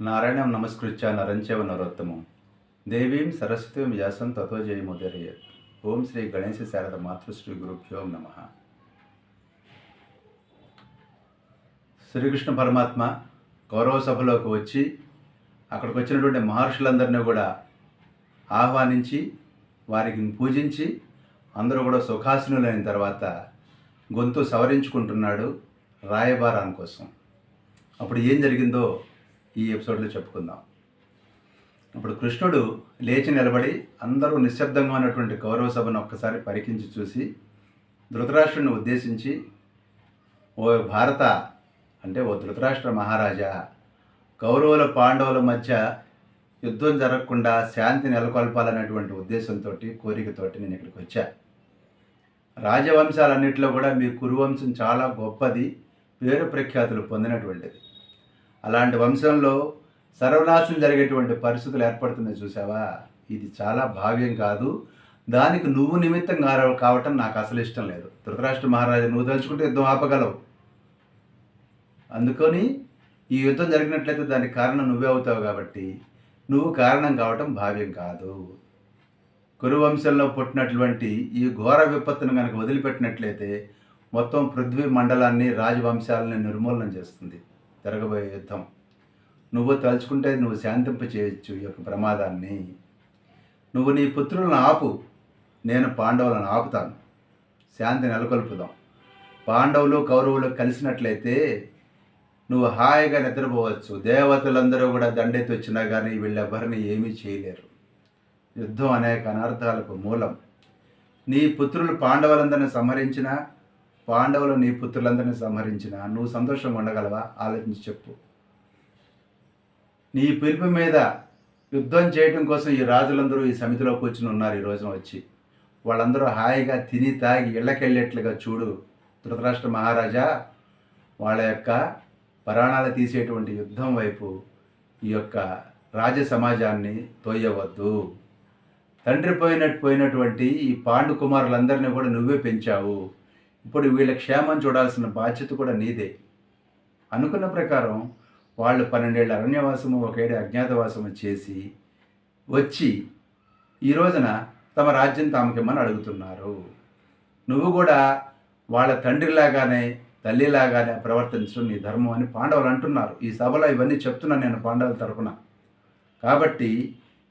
నారాయణం నమస్కృత్య నరంచైవ నరోత్తమం దేవీం సరస్వతీం వ్యాసం తతో జయముదీరయేత్. ఓం శ్రీ గణేశ శారద మాతృశ్రీ గురుభ్యో నమః. శ్రీకృష్ణ పరమాత్మ కౌరవ సభలోకి వచ్చి అక్కడికి వచ్చినటువంటి మహర్షులందరినీ కూడా ఆహ్వానించి వారికి పూజించి అందరూ కూడా సుఖాసనులైన తర్వాత గొంతు సవరించుకుంటున్నాడు రాయబారాని కోసం. అప్పుడు ఏం జరిగిందో ఈ ఎపిసోడ్లో చెప్పుకుందాం. అప్పుడు కృష్ణుడు లేచి నిలబడి అందరూ నిశ్శబ్దంగా ఉన్నటువంటి కౌరవ సభను ఒక్కసారి పరికించి చూసి ధృతరాష్ట్రుని ఉద్దేశించి, ఓ భారత అంటే ఓ ధృతరాష్ట్ర మహారాజా, కౌరవుల పాండవుల మధ్య యుద్ధం జరగకుండా శాంతి నెలకొల్పాలనేటువంటి ఉద్దేశంతో కోరికతోటి నేను ఇక్కడికి వచ్చా. రాజవంశాలన్నింటిలో కూడా మీ కురువంశం చాలా గొప్పది, పేరు ప్రఖ్యాతులు పొందినటువంటిది. అలాంటి వంశంలో సర్వనాశనం జరిగేటువంటి పరిస్థితులు ఏర్పడుతున్నాయి చూసావా, ఇది చాలా భావ్యం కాదు. దానికి నువ్వు నిమిత్తం కావటం నాకు అసలు ఇష్టం లేదు. ధృతరాష్ట్ర మహారాజు, నువ్వు తలుచుకుంటే యుద్ధం ఆపగలవు. అందుకని ఈ యుద్ధం జరిగినట్లయితే దానికి కారణం నువ్వే అవుతావు, కాబట్టి నువ్వు కారణం కావటం భావ్యం కాదు. కురువంశంలో పుట్టినటువంటి ఈ ఘోర విపత్తును కనుక వదిలిపెట్టినట్లయితే మొత్తం పృథ్వీ మండలాన్ని, రాజవంశాలని నిర్మూలన చేస్తుంది జరగబోయే యుద్ధం. నువ్వు తలుచుకుంటే నువ్వు శాంతింప చేయొచ్చు ఈ యొక్క ప్రమాదాన్ని. నువ్వు నీ పుత్రులను ఆపు, నేను పాండవులను ఆపుతాను, శాంతి నెలకొల్పుదాం. పాండవులు కౌరవులు కలిసినట్లయితే నువ్వు హాయిగా నిద్రపోవచ్చు. దేవతలందరూ కూడా దండెత్తి వచ్చినా కానీ వీళ్ళెవ్వరిని ఏమీ చేయలేరు. యుద్ధం అనేక అనర్థాలకు మూలం. నీ పుత్రులు పాండవులందరినీ సంహరించినా, పాండవులు నీ పుత్రులందరినీ సంహరించినా నువ్వు సంతోషంగా ఉండగలవా? ఆలోచించి చెప్పు. నీ పిలుపు మీద యుద్ధం చేయడం కోసం ఈ రాజులందరూ ఈ సమితిలో కూర్చుని ఉన్నారు. ఈ రోజున వచ్చి వాళ్ళందరూ హాయిగా తిని తాగి ఇళ్ళకెళ్ళేట్లుగా చూడు ధృతరాష్ట్ర మహారాజా. వాళ్ళ యొక్క ప్రాణాలు తీసేటువంటి యుద్ధం వైపు ఈ యొక్క రాజ సమాజాన్ని తోయవద్దు. తండ్రి పోయినటువంటి ఈ పాండు కుమారులందరినీ కూడా నువ్వే పెంచావు. ఇప్పుడు వీళ్ళ క్షేమం చూడాల్సిన బాధ్యత కూడా నీదే. అనుకున్న ప్రకారం వాళ్ళు 12 ఏళ్ళ అరణ్యవాసము, 1 ఏడు అజ్ఞాతవాసము చేసి వచ్చి ఈ రోజున తమ రాజ్యం తామకిమ్మని అడుగుతున్నారు. నువ్వు కూడా వాళ్ళ తండ్రిలాగానే తల్లిలాగానే ప్రవర్తించడం నీ ధర్మం అని పాండవులు అంటున్నారు. ఈ సభలో ఇవన్నీ చెప్తున్నాను నేను పాండవుల తరపున. కాబట్టి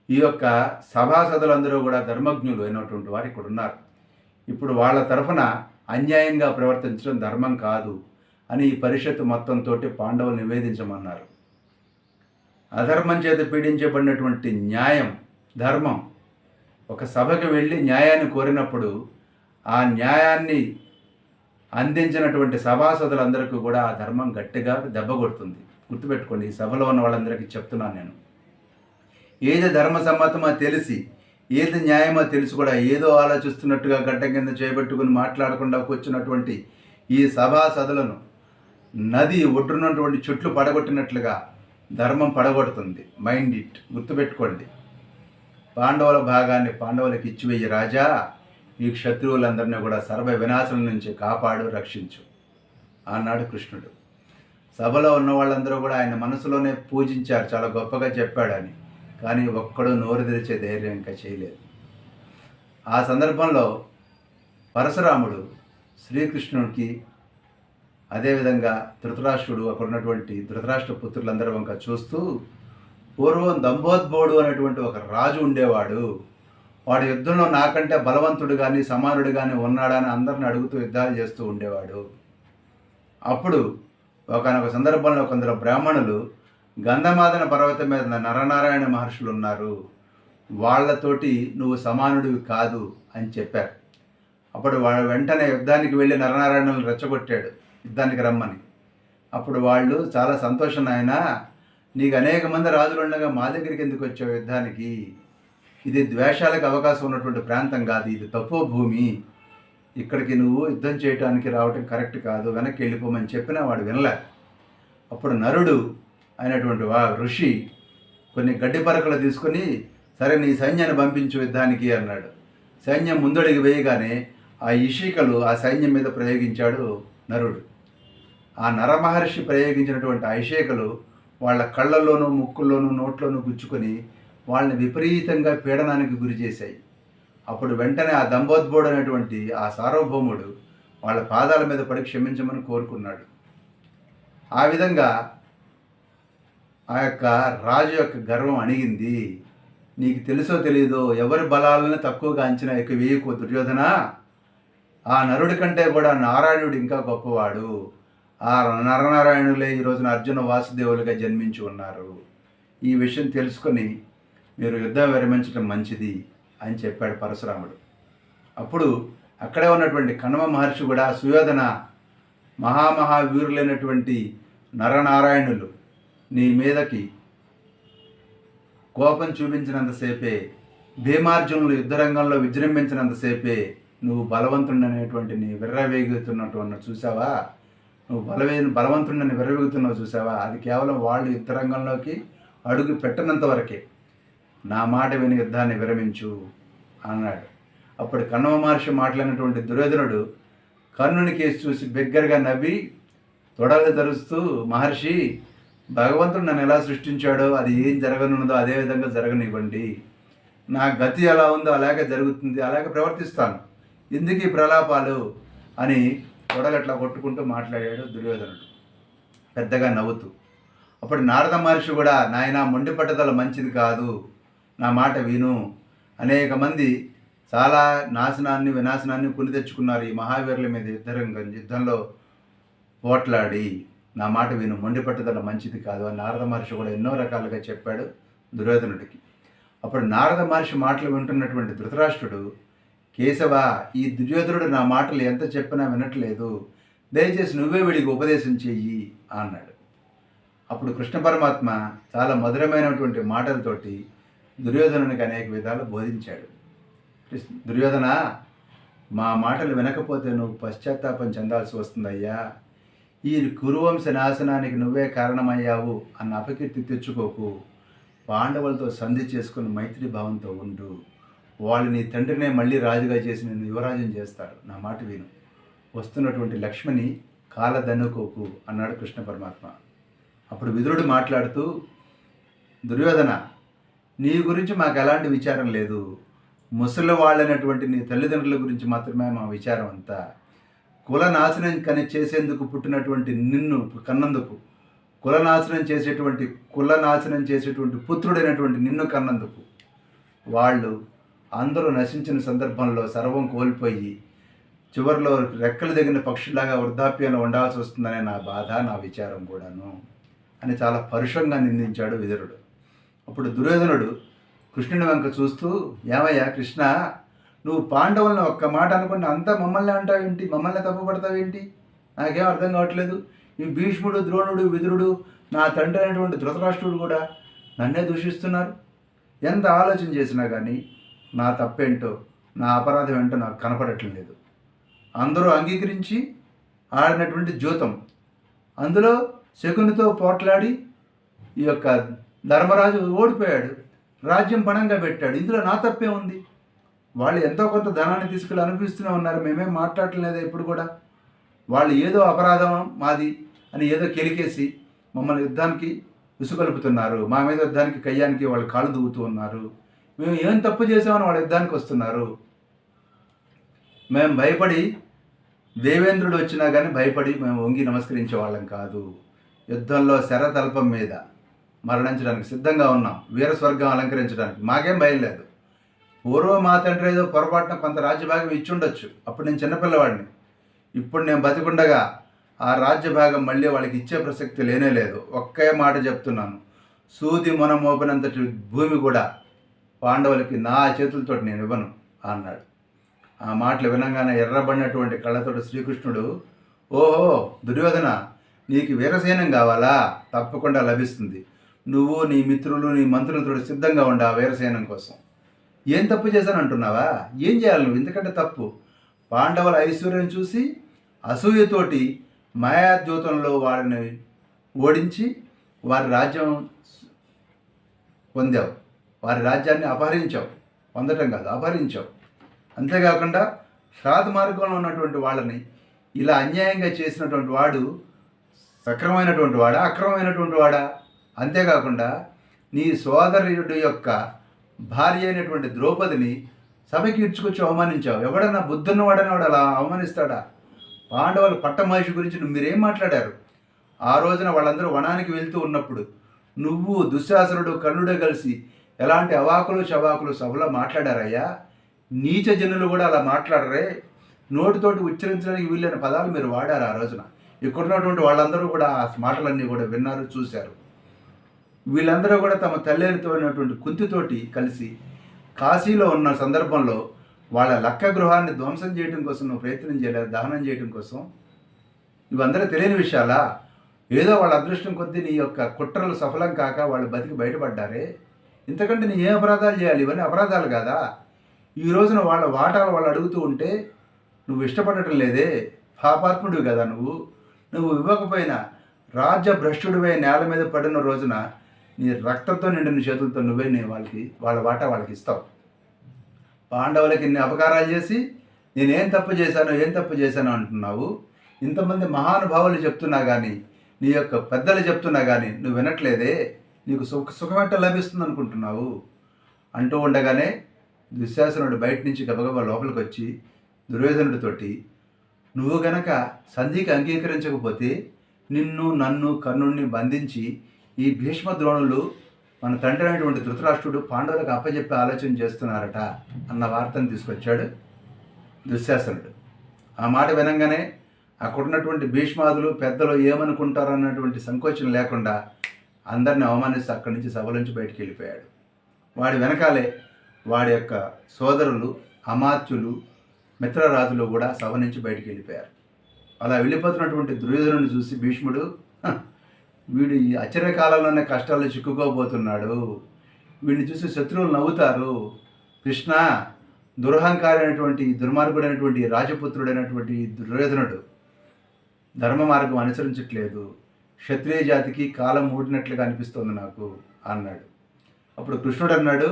ఈ యొక్క సభాసదులందరూ కూడా ధర్మజ్ఞులు అయినటువంటి వారు ఇక్కడ ఉన్నారు. ఇప్పుడు వాళ్ళ తరఫున అన్యాయంగా ప్రవర్తించడం ధర్మం కాదు అని ఈ పరిషత్తు మొత్తంతో పాండవులు నివేదించమన్నారు. అధర్మం చేత పీడించబడినటువంటి న్యాయం, ధర్మం, ఒక సభకు వెళ్ళి న్యాయాన్ని కోరినప్పుడు ఆ న్యాయాన్ని అందించినటువంటి సభాసదులందరికీ కూడా ఆ ధర్మం గట్టిగా దెబ్బ కొడుతుంది. గుర్తుపెట్టుకోండి, ఈ సభలో ఉన్న వాళ్ళందరికీ చెప్తున్నాను నేను. ఏది ధర్మసమ్మతమో తెలిసి, ఏది న్యాయమో తెలిసి కూడా ఏదో ఆలోచిస్తున్నట్టుగా గడ్డ కింద చేయబెట్టుకుని మాట్లాడకుండా కూర్చున్నటువంటి ఈ సభాసదులను నది ఒడ్డున్నటువంటి చెట్లు పడగొట్టినట్లుగా ధర్మం పడగొడుతుంది. మైండ్ ఇట్, గుర్తుపెట్టుకోండి. పాండవుల భాగాన్ని పాండవులకు ఇచ్చివేయి రాజా. ఈ క్షత్రువులందరినీ కూడా సర్వ వినాశనం నుంచి కాపాడు, రక్షించు అన్నాడు కృష్ణుడు. సభలో ఉన్న వాళ్ళందరూ కూడా ఆయన మనసులోనే పూజించారు, చాలా గొప్పగా చెప్పాడని. కానీ ఒక్కడూ నోరు తెరిచే ధైర్యం ఇంకా చేయలేదు. ఆ సందర్భంలో పరశురాముడు శ్రీకృష్ణుడికి, అదేవిధంగా ధృతరాష్ట్రుడు, అక్కడ ఉన్నటువంటి ధృతరాష్ట్ర పుత్రులందరూ వంక చూస్తూ, పూర్వం దంభోద్భవుడు అనేటువంటి ఒక రాజు ఉండేవాడు. వాడు యుద్ధంలో నాకంటే బలవంతుడు కానీ సమానుడు కానీ ఉన్నాడని అందరిని అడుగుతూ యుద్ధాలు చేస్తూ ఉండేవాడు. అప్పుడు ఒకనొక సందర్భంలో కొందరు బ్రాహ్మణులు గంధమాదన పర్వతం మీద నరనారాయణ మహర్షులు ఉన్నారు, వాళ్ళతోటి నువ్వు సమానుడివి కాదు అని చెప్పారు. అప్పుడు వాడు వెంటనే యుద్ధానికి వెళ్ళి నరనారాయణులను రెచ్చగొట్టాడు, యుద్ధానికి రమ్మని. అప్పుడు వాళ్ళు చాలా సంతోషం, నాయనా, నీకు అనేక మంది రాజులు ఉండగా మా దగ్గరికి ఎందుకు వచ్చావు యుద్ధానికి? ఇది ద్వేషాలకు అవకాశం ఉన్నటువంటి ప్రాంతం కాదు, ఇది తపో భూమి. ఇక్కడికి నువ్వు యుద్ధం చేయడానికి రావటం కరెక్ట్ కాదు, వెనక్కి వెళ్ళిపోమని చెప్పినా వాడు వినలే. అప్పుడు నరుడు అయినటువంటి ఋషి కొన్ని గడ్డి పరకలు తీసుకొని, సరే నీ సైన్యాన్ని పంపించు యుద్ధానికి అన్నాడు. సైన్యం ముందడికి వేయగానే ఆ ఇషికలు ఆ సైన్యం మీద ప్రయోగించాడు నరుడు. ఆ నరమహర్షి ప్రయోగించినటువంటి ఐషేకలు వాళ్ళ కళ్ళల్లోనూ ముక్కుల్లోనూ నోట్లోనూ గుచ్చుకొని వాళ్ళని విపరీతంగా పీడనానికి గురి చేశాయి. అప్పుడు వెంటనే ఆ దంభోద్భవుడు అనేటువంటి ఆ సార్వభౌముడు వాళ్ళ పాదాల మీద పడి క్షమించమని కోరుకున్నాడు. ఆ విధంగా ఆ యొక్క రాజు యొక్క గర్వం అణిగింది. నీకు తెలుసో తెలియదో ఎవరి బలాలను తక్కువగా అంచనా ఎక్కువ వేయకు దుర్యోధన. ఆ నరుడి కంటే కూడా నారాయణుడు ఇంకా గొప్పవాడు. ఆ నరనారాయణులే ఈ రోజున అర్జున వాసుదేవులుగా జన్మించి ఉన్నారు. ఈ విషయం తెలుసుకొని మీరు యుద్ధం విరమించడం మంచిది అని చెప్పాడు పరశురాముడు. అప్పుడు అక్కడే ఉన్నటువంటి కణవ మహర్షి కూడా సుయోధన, మహామహావీరులైనటువంటి నరనారాయణులు నీ మీదకి కోపం చూపించినంతసేపే, భీమార్జునులు యుద్ధరంగంలో విజృంభించినంతసేపే నువ్వు బలవంతుడనేటువంటి నీ విర్రవేగుతున్నట్టు చూసావా? నువ్వు బలవంతుడని విర్రవేగుతున్నావు చూసావా? అది కేవలం వాళ్ళు యుద్ధరంగంలోకి అడుగు పెట్టనంత వరకే. నా మాట విని యుద్ధాన్ని విరమించు అన్నాడు. అప్పుడు కణవ మహర్షి మాట్లాడినటువంటి దుర్యోధనుడు కర్ణుని కేసు చూసి బిగ్గరగా నవ్వి తొడలు తెరుస్తూ, మహర్షి, భగవంతుడు నన్ను ఎలా సృష్టించాడో అది ఏం జరగనున్నదో అదే విధంగా జరగనివ్వండి. నా గతి ఎలా ఉందో అలాగే జరుగుతుంది, అలాగే ప్రవర్తిస్తాను, ఎందుకు ఈ ప్రలాపాలు అని తొడలట్లా కొట్టుకుంటూ మాట్లాడాడు దుర్యోధనుడు పెద్దగా నవ్వుతూ. అప్పుడు నారద మహర్షి కూడా, నాయనా మొండి పట్టుదల మంచిది కాదు, నా మాట విను. అనేక మంది చాలా నాశనాన్ని వినాశనాన్ని కొని తెచ్చుకున్నారు ఈ మహావీరుల మీద యుద్ధంలో పోట్లాడి. నా మాట విను, మొండి పట్టుదల మంచిది కాదు అని నారద మహర్షి కూడా ఎన్నో రకాలుగా చెప్పాడు దుర్యోధనుడికి. అప్పుడు నారద మహర్షి మాటలు వింటున్నటువంటి ధృతరాష్ట్రుడు, కేశవ, ఈ దుర్యోధనుడు నా మాటలు ఎంత చెప్పినా వినట్లేదు, దయచేసి నువ్వే వీడికి ఉపదేశం చెయ్యి అన్నాడు. అప్పుడు కృష్ణ పరమాత్మ చాలా మధురమైనటువంటి మాటలతోటి దుర్యోధనునికి అనేక విధాలు బోధించాడు. దుర్యోధన, మా మాటలు వినకపోతే నువ్వు పశ్చాత్తాపం చెందాల్సి వస్తుందయ్యా. ఈ కురువంశ నాశనానికి నువ్వే కారణమయ్యావు అన్న అపకీర్తి తెచ్చుకోకు. పాండవులతో సంధి చేసుకుని మైత్రి భావంతో ఉండు. వాళ్ళు నీ తండ్రినే మళ్ళీ రాజుగా చేసి నిన్ను యువరాజుని చేస్తారు. నా మాట విను. వస్తున్నటువంటి లక్ష్మిని కాలదన్నుకోకు అన్నాడు కృష్ణ పరమాత్మ. అప్పుడు విదురుడు మాట్లాడుతూ, దుర్యోధన, నీ గురించి మాకు ఎలాంటి విచారం లేదు. ముసలి వాళ్ళైనటువంటి నీ తల్లిదండ్రుల గురించి మాత్రమే మా విచారం అంతా. కుల నాశనం చేసేందుకు పుట్టినటువంటి నిన్ను కన్నందుకు, కుల నాశనం చేసేటువంటి పుత్రుడైనటువంటి నిన్ను కన్నందుకు వాళ్ళు అందరూ నశించిన సందర్భంలో సర్వం కోల్పోయి చివరిలో రెక్కలు దిగిన పక్షులాగా వృద్ధాప్యంలో ఉండాల్సి వస్తుందనే నా బాధ, నా విచారం కూడాను అని చాలా పరుషంగా నిందించాడు విదురుడు. అప్పుడు దుర్యోధనుడు కృష్ణుని వంక చూస్తూ, ఏమయ్యా కృష్ణ, నువ్వు పాండవులను ఒక్క మాట అనుకుంటే అంతా మమ్మల్ని అంటావేంటి, మమ్మల్ని తప్పుపడతావేంటి? నాకేం అర్థం కావట్లేదు. ఈ భీష్ముడు, ద్రోణుడు, విదురుడు, నా తండ్రి అయినటువంటి ధృతరాష్ట్రుడు కూడా నన్నే దూషిస్తున్నారు. ఎంత ఆలోచన చేసినా కానీ నా తప్పేంటో, నా అపరాధం ఏంటో నాకు కనపడట్లేదు. అందరూ అంగీకరించి ఆడినటువంటి జూతం, అందులో శకునితో పోట్లాడి ఈ యొక్క ధర్మరాజు ఓడిపోయాడు, రాజ్యం పణంగా పెట్టాడు. ఇందులో నా తప్పే ఉంది. వాళ్ళు ఎంతో కొంత ధనాన్ని తీసుకెళ్ళి అనిపిస్తూనే ఉన్నారు, మేమేం మాట్లాడలేదా ఇప్పుడు కూడా. వాళ్ళు ఏదో అపరాధం మాది అని ఏదో కెలికేసి మమ్మల్ని యుద్ధానికి ఉసుగొలుపుతున్నారు. మా మీద యుద్ధానికి కయ్యానికి వాళ్ళు కాళ్ళు దువ్వుతూ ఉన్నారు. మేము ఏం తప్పు చేసామని వాళ్ళ యుద్ధానికి వస్తున్నారు. మేము భయపడి, దేవేంద్రుడు వచ్చినా కానీ భయపడి మేము వంగి నమస్కరించే వాళ్ళం కాదు. యుద్ధంలో శరతల్పం మీద మరణించడానికి సిద్ధంగా ఉన్నాం, వీరస్వర్గం అలంకరించడానికి. మాకేం భయం లేదు. పూర్వం మా తండ్రి ఏదో పొరపాటున కొంత రాజ్యభాగం ఇచ్చుండొచ్చు, అప్పుడు నేను చిన్నపిల్లవాడిని. ఇప్పుడు నేను బతికుండగా ఆ రాజ్యభాగం మళ్ళీ వాళ్ళకి ఇచ్చే ప్రసక్తి లేనే లేదు. ఒక్కే మాట చెప్తున్నాను, సూది మొన మోపినంతటి భూమి కూడా పాండవులకి నా చేతులతో నేను ఇవ్వను అన్నాడు. ఆ మాటలు వినంగానే ఎర్రబడినటువంటి కళ్ళతోటి శ్రీకృష్ణుడు, ఓహో దుర్యోధన, నీకు వీరసేనం కావాలా? తప్పకుండా లభిస్తుంది. నువ్వు, నీ మిత్రులు, నీ మంత్రులతో సిద్ధంగా ఉండి ఆ వీరసేనం కోసం. ఏం తప్పు చేశాను అంటున్నావా? ఏం చేయాలి నువ్వు ఇంతకంటే తప్పు? పాండవుల ఐశ్వర్యం చూసి అసూయతోటి మాయాద్యూతంలో వారిని ఓడించి వారి రాజ్యం పొందావు. వారి రాజ్యాన్ని అపహరించావు. పొందటం కాదు, అపహరించావు. అంతేకాకుండా శ్రాద్ధ మార్గంలో ఉన్నటువంటి వాళ్ళని ఇలా అన్యాయంగా చేసినటువంటి వాడు సక్రమైనటువంటి వాడా, అక్రమమైనటువంటి వాడా? అంతేకాకుండా నీ సోదరుడి యొక్క భార్య అయినటువంటి ద్రౌపదిని సభకి ఇడ్చుకొచ్చి అవమానించావు. ఎవడన్నా బుద్ధున్నవాడని వాడు అలా అవమానిస్తాడా? పాండవుల పట్టమహిషి గురించి మీరేం మాట్లాడారు? ఆ రోజున వాళ్ళందరూ వనానికి వెళ్తూ ఉన్నప్పుడు నువ్వు దుశ్శాసనుడు కర్ణుడే కలిసి ఎలాంటి అవాకులు చవాకులు సభలో మాట్లాడారయ్యా? నీచ జనులు కూడా అలా మాట్లాడరే. నోటితోటి ఉచ్చరించడానికి వీలైన పదాలు మీరు వాడారు ఆ రోజున. ఇక్కడున్నటువంటి వాళ్ళందరూ కూడా ఆ మాటలన్నీ కూడా విన్నారు, చూశారు. వీళ్ళందరూ కూడా తమ తల్లితో ఉన్నటువంటి కుంతితోటి కలిసి కాశీలో ఉన్న సందర్భంలో వాళ్ళ లక్క గృహాన్ని ధ్వంసం చేయడం కోసం నువ్వు ప్రయత్నం చేయలేదు, దహనం చేయడం కోసం. ఇవందరూ తెలియని విషయాలా? ఏదో వాళ్ళ అదృష్టం కొద్దీ నీ యొక్క కుట్రలు సఫలం కాక వాళ్ళు బతికి బయటపడ్డారే. ఇంతకంటే నీ ఏ అపరాధాలు చేయాలి? ఇవన్నీ అపరాధాలు కాదా? ఈ రోజున వాళ్ళ వాటాలు వాళ్ళు అడుగుతూ ఉంటే నువ్వు ఇష్టపడటం లేదే. పాపాత్ముడివి కదా నువ్వు. నువ్వు ఇవ్వకపోయినా రాజ్య భ్రష్టుడివై నేల మీద పడిన రోజున నీ రక్తంతో నిండిన చేతులతో నువ్వే వాళ్ళ వాటా వాళ్ళకి ఇస్తావు. పాండవులకి ఇన్ని అపకారాలు చేసి నేనేం తప్పు చేశాను అంటున్నావు. ఇంతమంది మహానుభావులు చెప్తున్నా కానీ, నీ యొక్క పెద్దలు చెప్తున్నా కానీ నువ్వు వినట్లేదే. నీకు సుఖమెట్ట లభిస్తుంది అనుకుంటున్నావు అంటూ ఉండగానే దుశ్శాసనుడు బయట నుంచి గబగబా లోపలికి వచ్చి దుర్యోధనుడితోటి, నువ్వు గనక సంధికి అంగీకరించకపోతే నిన్ను నన్ను కర్ణుడిని బంధించి ఈ భీష్మ ద్రోణులు మన తండ్రి అయినటువంటి ధృతరాష్ట్రుడు పాండవులకు అప్పచెప్పే ఆలోచన చేస్తున్నారట అన్న వార్తను తీసుకొచ్చాడు దుశ్శాసనుడు. ఆ మాట వినంగానే అక్కడున్నటువంటి భీష్మాదులు పెద్దలు ఏమనుకుంటారు అన్నటువంటి సంకోచం లేకుండా అందరిని అవమానిస్తూ అక్కడి నుంచి సభలోంచి బయటికి వెళ్ళిపోయాడు. వాడి వెనకాలే వాడి యొక్క సోదరులు, అమాత్యులు, మిత్రరాజులు కూడా సభ నుంచి బయటికి వెళ్ళిపోయారు. అలా వెళ్ళిపోతున్నటువంటి దుర్యోధనుని చూసి భీష్ముడు, వీడు ఈ అచిరకాలంలోనే కష్టాల్లో చిక్కుకోబోతున్నాడు, వీడిని చూసి శత్రువులు నవ్వుతారు. కృష్ణ, దురహంకారి అయినటువంటి దుర్మార్గుడైనటువంటి రాజపుత్రుడైనటువంటి దుర్యోధనుడు ధర్మ మార్గం అనుసరించట్లేదు, క్షత్రియ జాతికి కాలం మూడినట్లుగా అనిపిస్తుంది నాకు అన్నాడు. అప్పుడు కృష్ణుడు అన్నాడు,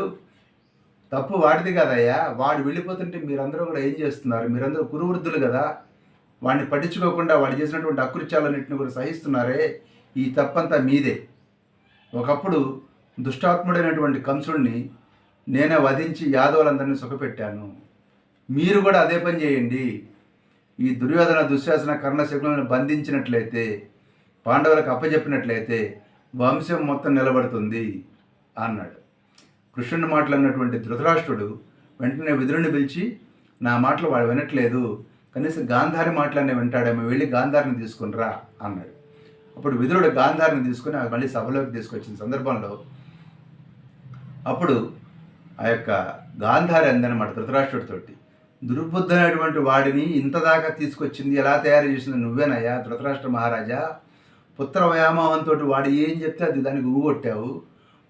తప్పు వాడిది కదయ్యా. వాడు వెళ్ళిపోతుంటే మీరందరూ కూడా ఏం చేస్తున్నారు? మీరందరూ కురువృద్ధులు కదా. వాడిని పట్టించుకోకుండా వాడు చేసినటువంటి అకృత్యాలన్నింటినీ కూడా సహిస్తున్నారే. ఈ తప్పంతా మీదే. ఒకప్పుడు దుష్టాత్ముడైనటువంటి కంసుడిని నేనే వధించి యాదవులందరినీ సుఖపెట్టాను. మీరు కూడా అదే పని చేయండి. ఈ దుర్యోధన, దుశ్శాసన, కర్ణశకులను బంధించినట్లయితే, పాండవులకు అప్పచెప్పినట్లయితే వంశం మొత్తం నిలబడుతుంది అన్నాడు. కృష్ణుని మాటలు అన్నటువంటి ధృతరాష్ట్రుడు వెంటనే విదురుని పిలిచి, నా మాటలు వాడు వినట్లేదు, కనీసం గాంధారి మాటలనే వింటాడేమో, వెళ్ళి గాంధారిని తీసుకునిరా అన్నాడు. అప్పుడు విదురుడు గాంధారిని తీసుకుని మళ్ళీ సభలోకి తీసుకొచ్చిన సందర్భంలో అప్పుడు ఆ యొక్క గాంధారి అందనమాట ధృతరాష్ట్రుడితోటి, దుర్బుద్ధమైనటువంటి వాడిని ఇంతదాకా తీసుకొచ్చింది, ఎలా తయారు చేసింది నువ్వేనయ్యా ధృతరాష్ట్ర మహారాజా. పుత్ర వ్యామోహంతో వాడు ఏం చెప్తే అది దానికి ఊగొట్టావు.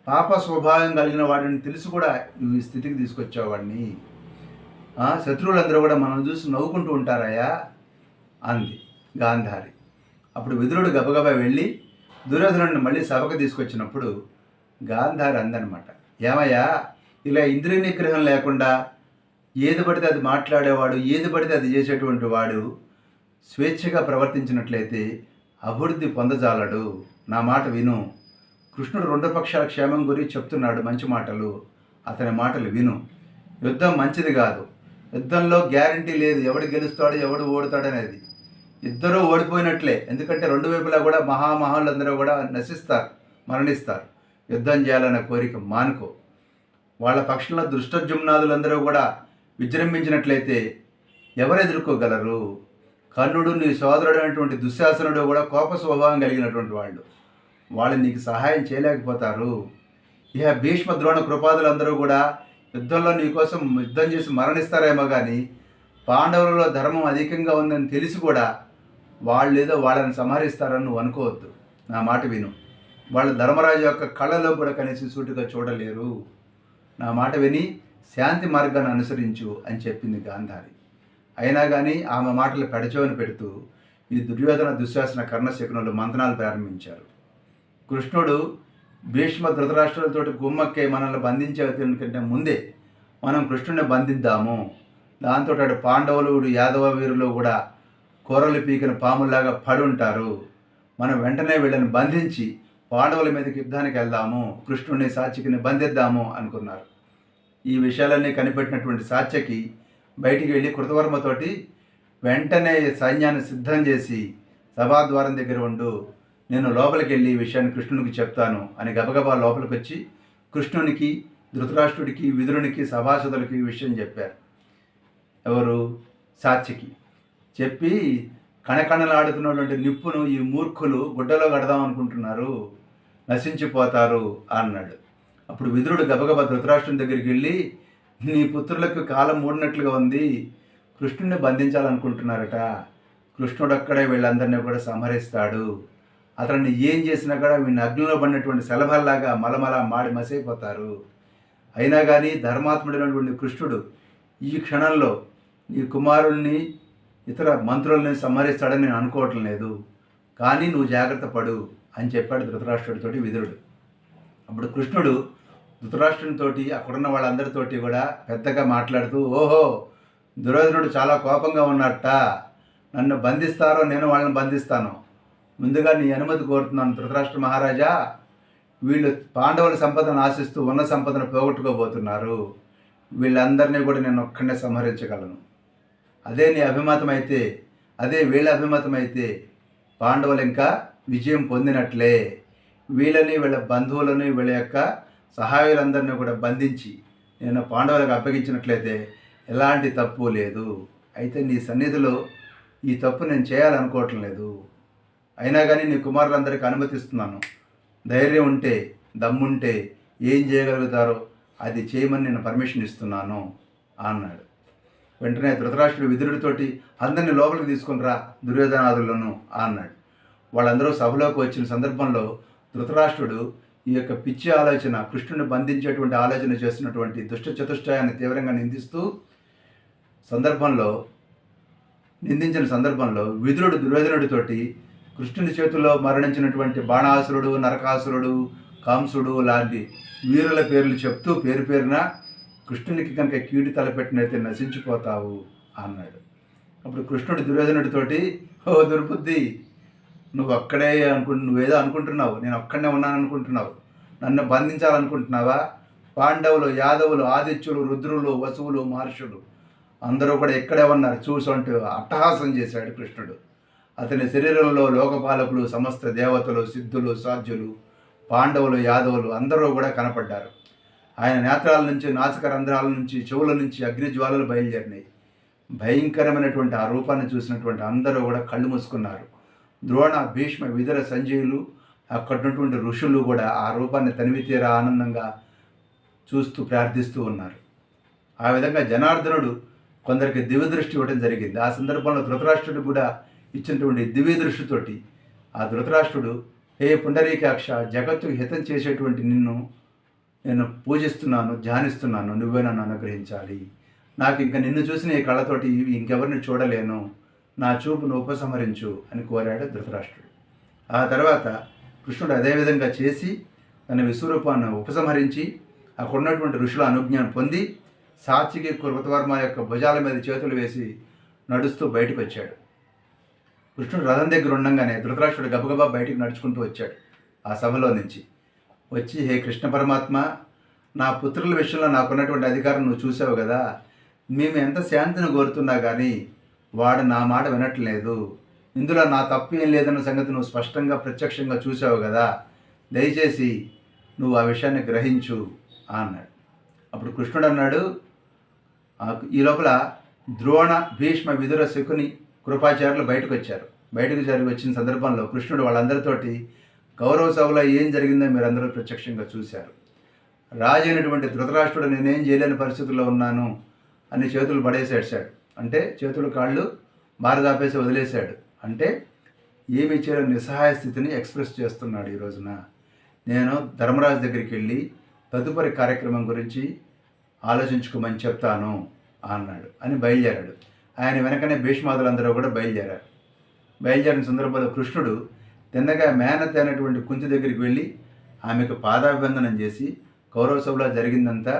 పాప స్వభావం కలిగిన వాడిని తెలిసి కూడా ఈ స్థితికి తీసుకొచ్చావు వాడిని. శత్రువులందరూ కూడా మనం చూసి నవ్వుకుంటూ ఉంటారయ్యా అంది గాంధారి. అప్పుడు విదురుడు గబగబా వెళ్ళి దుర్యోధనుడిని మళ్ళీ సభకు తీసుకొచ్చినప్పుడు గాంధారి అందనమాట, ఏమయ్యా, ఇలా ఇంద్రియ నిగ్రహం లేకుండా ఏది పడితే అది మాట్లాడేవాడు, ఏది పడితే అది చేసేటువంటి వాడు స్వేచ్ఛగా ప్రవర్తించినట్లయితే అభివృద్ధి పొందజాలడు. నా మాట విను. కృష్ణుడు రెండు పక్షాల క్షేమం గురించి చెప్తున్నాడు మంచి మాటలు, అతని మాటలు విను. యుద్ధం మంచిది కాదు. యుద్ధంలో గ్యారంటీ లేదు ఎవడు గెలుస్తాడు ఎవడు ఓడుతాడనేది. ఇద్దరూ ఓడిపోయినట్లే. ఎందుకంటే రెండు వైపులా కూడా మహామహులందరూ కూడా నశిస్తారు, మరణిస్తారు. యుద్ధం చేయాలనే కోరిక మానుకో. వాళ్ళ పక్షంలో దుష్టజుమ్నాదులందరూ కూడా విజృంభించినట్లయితే ఎవరు ఎదుర్కోగలరు? కర్ణుడు, నీ సోదరుడైనటువంటి దుశ్శాసనుడు కూడా కోప స్వభావం కలిగినటువంటి వాళ్ళు నీకు సహాయం చేయలేకపోతారు. ఇక భీష్మ, ద్రోణ, కృపాదులందరూ కూడా యుద్ధంలో నీకోసం యుద్ధం చేసి మరణిస్తారేమో కానీ పాండవులలో ధర్మం అధికంగా ఉందని తెలిసి కూడా వాళ్ళు ఏదో వాళ్ళని సంహరిస్తారని నువ్వు అనుకోవద్దు. నా మాట విను. వాళ్ళు ధర్మరాజు యొక్క కళ్ళలో కూడా కనీసం సూటిగా చూడలేరు. నా మాట విని శాంతి మార్గాన్ని అనుసరించు అని చెప్పింది గాంధారి. అయినా కానీ ఆమె మాటలు పెడచోని పెడుతూ ఈ దుర్యోధన, దుశ్శాసన, కర్ణశకునులు మంతనాలు ప్రారంభించారు. కృష్ణుడు భీష్మ, ధృతరాష్ట్రులతో గుమ్మక్కే మనల్ని బంధించే కంటే ముందే మనం కృష్ణుడిని బంధిద్దాము. దాంతో అటు పాండవులు, యాదవ వీరులు కూడా కూరలు పీకిన పాముల్లాగా పడి ఉంటారు. మనం వెంటనే వీళ్ళని బంధించి పాండవుల మీదకి యుద్ధానికి వెళ్దాము, కృష్ణుడిని సాత్యకిని బంధిద్దాము అనుకున్నారు. ఈ విషయాలన్నీ కనిపెట్టినటువంటి సాత్యకి బయటికి వెళ్ళి కృతవర్మతోటి వెంటనే సైన్యాన్ని సిద్ధం చేసి సభాద్వారం దగ్గర ఉండు, నేను లోపలికి వెళ్ళి ఈ విషయాన్ని కృష్ణునికి చెప్తాను అని గబగబా లోపలికి వచ్చి కృష్ణునికి, ధృతరాష్ట్రుడికి, విదురునికి, సభాసదులకి ఈ విషయం చెప్పారు. ఎవరు? సాత్యకి చెప్పి కణకణలాడుతున్నటువంటి నిప్పును ఈ మూర్ఖులు గుడ్డలో కడదాం అనుకుంటున్నారు, నశించిపోతారు అన్నాడు. అప్పుడు విదురుడు గబగబా ధృతరాష్ట్రుని దగ్గరికి వెళ్ళి, నీ పుత్రులకు కాలం మూడినట్లుగా ఉంది, కృష్ణుడిని బంధించాలనుకుంటున్నారట, కృష్ణుడు అక్కడే వీళ్ళందరినీ కూడా సంహరిస్తాడు, అతన్ని ఏం చేసినా కూడా వీడిని అగ్నిలో పడినటువంటి శలభల్లాగా మలమల మాడి మసైపోతారు, అయినా కానీ ధర్మాత్ముడైనటువంటి కృష్ణుడు ఈ క్షణంలో నీ కుమారుల్ని ఇతర మంత్రుల్ని సంహరిస్తాడని నేను అనుకోవటం లేదు, కానీ నువ్వు జాగ్రత్త పడు అని చెప్పాడు ధృతరాష్ట్రుడితోటి విదురుడు. అప్పుడు కృష్ణుడు ధృతరాష్ట్రునితోటి అక్కడున్న వాళ్ళందరితోటి కూడా పెద్దగా మాట్లాడుతూ, ఓహో దుర్యోధనుడు చాలా కోపంగా ఉన్నట్ట, నన్ను బంధిస్తారో నేను వాళ్ళని బంధిస్తాను, ముందుగా నీ అనుమతి కోరుతున్నాను ధృతరాష్ట్ర మహారాజా, వీళ్ళు పాండవుల సంపదను ఆశిస్తూ ఉన్న సంపదను పోగొట్టుకోబోతున్నారు, వీళ్ళందరినీ కూడా నేను ఒక్కడే సంహరించగలను, అదే నీ అభిమతం అయితే, అదే వీళ్ళ అభిమతం అయితే పాండవులు ఇంకా విజయం పొందినట్లే, వీళ్ళని వీళ్ళ బంధువులని వీళ్ళ యొక్క సహాయులందరినీ కూడా బంధించి నేను పాండవులకు అప్పగించినట్లయితే ఎలాంటి తప్పు లేదు, అయితే నీ సన్నిధిలో ఈ తప్పు నేను చేయాలనుకోవటం లేదు, అయినా కానీ నీ కుమారులందరికీ అనుమతిస్తున్నాను, ధైర్యం ఉంటే దమ్ముంటే ఏం చేయగలుగుతారో అది చేయమని నేను పర్మిషన్ ఇస్తున్నాను అన్నాడు. వెంటనే ధృతరాష్ట్రుడు విదురుడితోటి అందరినీ లోపలికి తీసుకుని రా దుర్యోధనాదులను అన్నాడు. వాళ్ళందరూ సభలోకి వచ్చిన సందర్భంలో ధృతరాష్ట్రుడు ఈ యొక్క పిచ్చి ఆలోచన, కృష్ణుని బంధించేటువంటి ఆలోచన చేస్తున్నటువంటి దుష్ట చతుష్టయాన్ని తీవ్రంగా నిందించిన సందర్భంలో విదురుడు దుర్యోధనుడితోటి కృష్ణుని చేతుల్లో మరణించినటువంటి బాణాసురుడు, నరకాసురుడు, కాంసుడు లాంటి వీరుల పేర్లు చెప్తూ పేరు పేరున కృష్ణునికి కనుక కీడు తలపెట్టినైతే నశించిపోతావు అన్నాడు. అప్పుడు కృష్ణుడు దుర్యోధనుడితోటి, ఓ దుర్బుద్ధి, నువ్వేదో అనుకుంటున్నావు, నేను ఒక్కడనే ఉన్నాను అనుకుంటున్నావు, నన్ను బంధించాలనుకుంటున్నావా, పాండవులు, యాదవులు, ఆదిత్యులు, రుద్రులు, వసువులు, మహర్షులు అందరూ కూడా ఇక్కడే ఉన్నారు చూసు అంటూ అట్టహాసం చేశాడు కృష్ణుడు. అతని శరీరంలో లోకపాలకులు, సమస్త దేవతలు, సిద్ధులు, సాధ్యులు, పాండవులు, యాదవులు అందరూ కూడా కనపడ్డారు. ఆయన నేత్రాల నుంచి, నాసిక రంధ్రాల నుంచి, చెవుల నుంచి అగ్నిజ్వాలలు బయలుదేరినాయి. భయంకరమైనటువంటి ఆ రూపాన్ని చూసినటువంటి అందరూ కూడా కళ్ళు మూసుకున్నారు. ద్రోణ, భీష్మ, విదుర, సంజయులు, అక్కడున్నటువంటి ఋషులు కూడా ఆ రూపాన్ని తనివి తీరా ఆనందంగా చూస్తూ ప్రార్థిస్తూ ఉన్నారు. ఆ విధంగా జనార్దనుడు కొందరికి దివ్యదృష్టి ఇవ్వడం జరిగింది. ఆ సందర్భంలో ధృతరాష్ట్రుడు కూడా ఇచ్చినటువంటి దివ్యదృష్టితోటి ఆ ధృతరాష్ట్రుడు, హే పుండరీకాక్ష, జగత్తుకు హితం చేసేటువంటి నిన్ను నేను పూజిస్తున్నాను, ధ్యానిస్తున్నాను, నువ్వే నన్ను అనుగ్రహించాలి, నాకు ఇంకా నిన్ను చూసిన ఈ కళ్ళతోటి ఇంకెవరిని చూడలేను, నా చూపును ఉపసంహరించు అని కోరాడు ధృతరాష్ట్రుడు. ఆ తర్వాత కృష్ణుడు అదేవిధంగా చేసి తన విశ్వరూపాన్ని ఉపసంహరించి అక్కడ ఉన్నటువంటి ఋషుల అనుజ్ఞానం పొంది సాత్యకి కృతవర్మ యొక్క భుజాల మీద చేతులు వేసి నడుస్తూ బయటకు వచ్చాడు. కృష్ణుడు రథం దగ్గర ఉండగానే ధృతరాష్ట్రుడు గబగబా బయటికి నడుచుకుంటూ వచ్చాడు. ఆ సభలో నుంచి వచ్చి, హే కృష్ణ పరమాత్మ, నా పుత్రుల విషయంలో నాకున్నటువంటి అధికారం నువ్వు చూసావు కదా, మేము ఎంత శాంతిని కోరుతున్నా కానీ వాడు నా మాట వినట్లేదు, ఇందులో నా తప్పు ఏం లేదన్న సంగతి నువ్వు స్పష్టంగా ప్రత్యక్షంగా చూసావు కదా, దయచేసి నువ్వు ఆ విషయాన్ని గ్రహించు అన్నాడు. అప్పుడు కృష్ణుడు అన్నాడు, ఈ లోపల ద్రోణ, భీష్మ, విదుర, శకుని, కృపాచార్యులు బయటకు వచ్చారు. వచ్చిన సందర్భంలో కృష్ణుడు వాళ్ళందరితోటి కౌరవ సభలో ఏం జరిగిందో మీరందరూ ప్రత్యక్షంగా చూశారు. రాజు అయినటువంటి ధృతరాష్ట్రుడు నేనేం చేయలేని పరిస్థితుల్లో ఉన్నాను అని చేతులు పడేసేసాడు, అంటే చేతులు కాళ్ళు బారదాపేసి వదిలేశాడు, అంటే ఏమి చేయలేని నిస్సహాయ స్థితిని ఎక్స్ప్రెస్ చేస్తున్నాడు. ఈ రోజున నేను ధర్మరాజు దగ్గరికి వెళ్ళి తదుపరి కార్యక్రమం గురించి ఆలోచించుకోమని చెప్తాను అన్నాడు అని బయలుదేరాడు. ఆయన వెనకనే భీష్మాదులందరూ కూడా బయలుదేరిన సందర్భంలో కృష్ణుడు తిన్నగా మేనత్ అయినటువంటి కుంతి దగ్గరికి వెళ్ళి ఆమెకు పాదాభివందనం చేసి కౌరవ సభలో జరిగిందంతా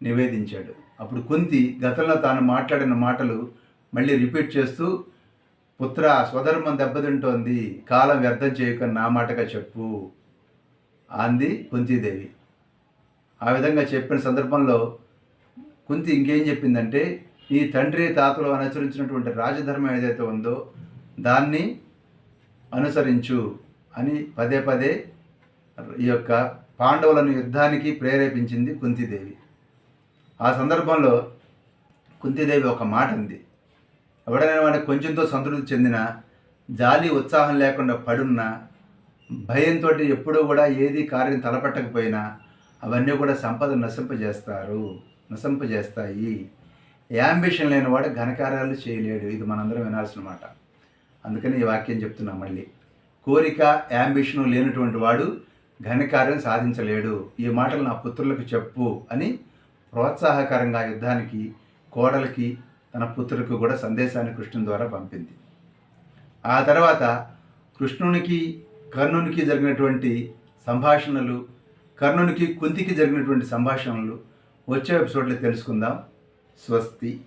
నివేదించాడు. అప్పుడు కుంతి గతంలో తాను మాట్లాడిన మాటలు మళ్ళీ రిపీట్ చేస్తూ పుత్ర, స్వధర్మం దెబ్బతింటోంది, కాలం వ్యర్థం చేయక నా మాటగా చెప్పు అంది కుంతీదేవి. ఆ విధంగా చెప్పిన సందర్భంలో కుంతి ఇంకేం చెప్పిందంటే, ఈ తండ్రి తాతలు అనుసరించినటువంటి రాజధర్మం ఏదైతే ఉందో దాన్ని అనుసరించు అని పదే పదే ఈ యొక్క పాండవులను యుద్ధానికి ప్రేరేపించింది కుంతీదేవి. ఆ సందర్భంలో కుంతీదేవి ఒక మాట అంది. ఎవడైనా వాడికి కొంచెంతో సంతృప్తి చెందిన, జాలి ఉత్సాహం లేకుండా పడున్నా, భయంతో ఎప్పుడూ కూడా ఏది కార్యం తలపెట్టకపోయినా అవన్నీ కూడా సంపద నశింపజేస్తాయి. యాంబిషన్ లేనివాడు ఘనకార్యాలు చేయలేడు. ఇది మనందరం వినాల్సిన మాట. అందుకని ఈ వాక్యం చెప్తున్నా మళ్ళీ. కోరిక, యాంబిషను లేనటువంటి వాడు ఘనకార్యం సాధించలేడు. ఈ మాటలు నా పుత్రులకు చెప్పు అని ప్రోత్సాహకరంగా యుద్ధానికి కోడలికి తన పుత్రులకు కూడా సందేశాన్ని కృష్ణుని ద్వారా పంపింది. ఆ తర్వాత కృష్ణునికి కర్ణునికి జరిగినటువంటి సంభాషణలు, కర్ణునికి కుంతికి జరిగినటువంటి సంభాషణలు వచ్చే ఎపిసోడ్లో తెలుసుకుందాం. స్వస్తి.